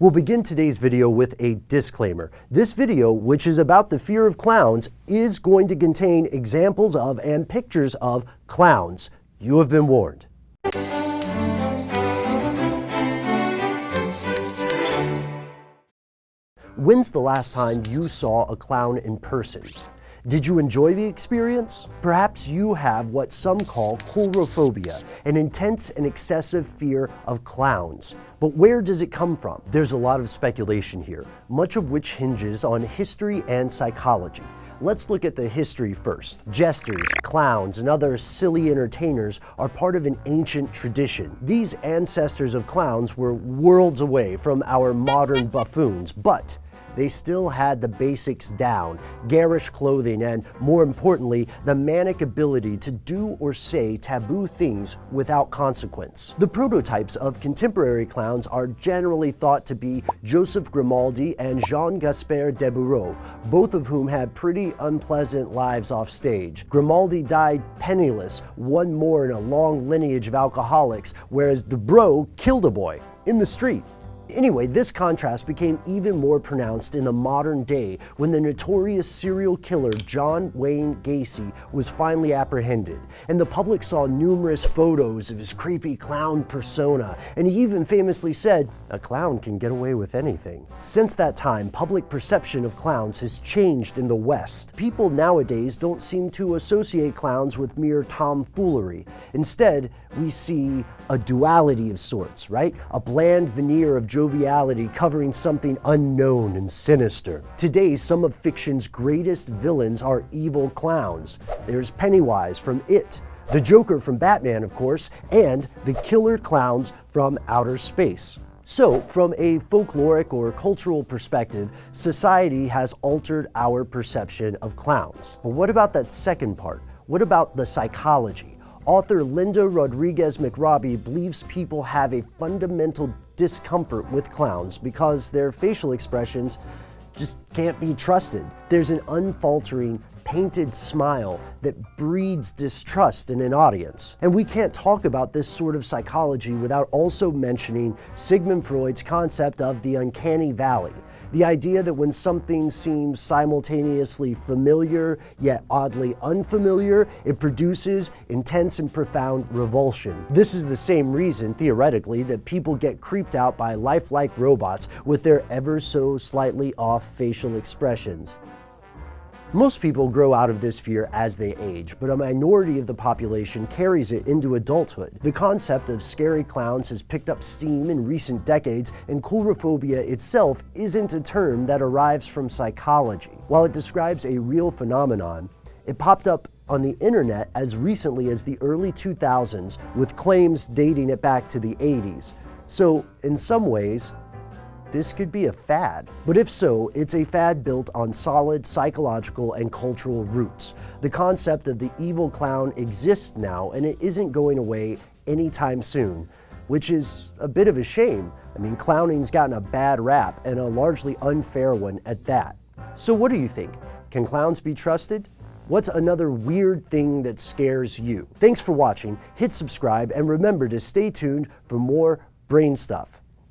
We'll begin today's video with a disclaimer. This video, which is about the fear of clowns, is going to contain examples of and pictures of clowns. You have been warned. When's the last time you saw a clown in person? Did you enjoy the experience? Perhaps you have what some call coulrophobia, an intense and excessive fear of clowns. But where does it come from? There's a lot of speculation here, much of which hinges on history and psychology. Let's look at the history first. Jesters, clowns, and other silly entertainers are part of an ancient tradition. These ancestors of clowns were worlds away from our modern buffoons, but they still had the basics down: garish clothing and, more importantly, the manic ability to do or say taboo things without consequence. The prototypes of contemporary clowns are generally thought to be Joseph Grimaldi and Jean-Gaspard Deburau, both of whom had pretty unpleasant lives off stage. Grimaldi died penniless, one more in a long lineage of alcoholics, whereas Deburau killed a boy in the street. Anyway, this contrast became even more pronounced in the modern day when the notorious serial killer John Wayne Gacy was finally apprehended, and the public saw numerous photos of his creepy clown persona, and he even famously said, "A clown can get away with anything." Since that time, public perception of clowns has changed in the West. People nowadays don't seem to associate clowns with mere tomfoolery. Instead, we see a duality of sorts, right? A bland veneer of joviality covering something unknown and sinister. Today, some of fiction's greatest villains are evil clowns. There's Pennywise from It, the Joker from Batman, of course, and the killer clowns from outer space. So, from a folkloric or cultural perspective, society has altered our perception of clowns. But what about that second part? What about the psychology? Author Linda Rodriguez McRobbie believes people have a fundamental discomfort with clowns because their facial expressions just can't be trusted. There's an unfaltering, painted smile that breeds distrust in an audience. And we can't talk about this sort of psychology without also mentioning Sigmund Freud's concept of the uncanny valley. The idea that when something seems simultaneously familiar yet oddly unfamiliar, it produces intense and profound revulsion. This is the same reason, theoretically, that people get creeped out by lifelike robots with their ever so slightly off facial expressions. Most people grow out of this fear as they age, but a minority of the population carries it into adulthood. The concept of scary clowns has picked up steam in recent decades, and coulrophobia itself isn't a term that arrives from psychology. While it describes a real phenomenon, it popped up on the internet as recently as the early 2000s, with claims dating it back to the 80s. So, in some ways, this could be a fad. But if so, it's a fad built on solid psychological and cultural roots. The concept of the evil clown exists now, and it isn't going away anytime soon, which is a bit of a shame. I mean, clowning's gotten a bad rap, and a largely unfair one at that. So what do you think? Can clowns be trusted? What's another weird thing that scares you? Thanks for watching, hit subscribe, and remember to stay tuned for more brain stuff.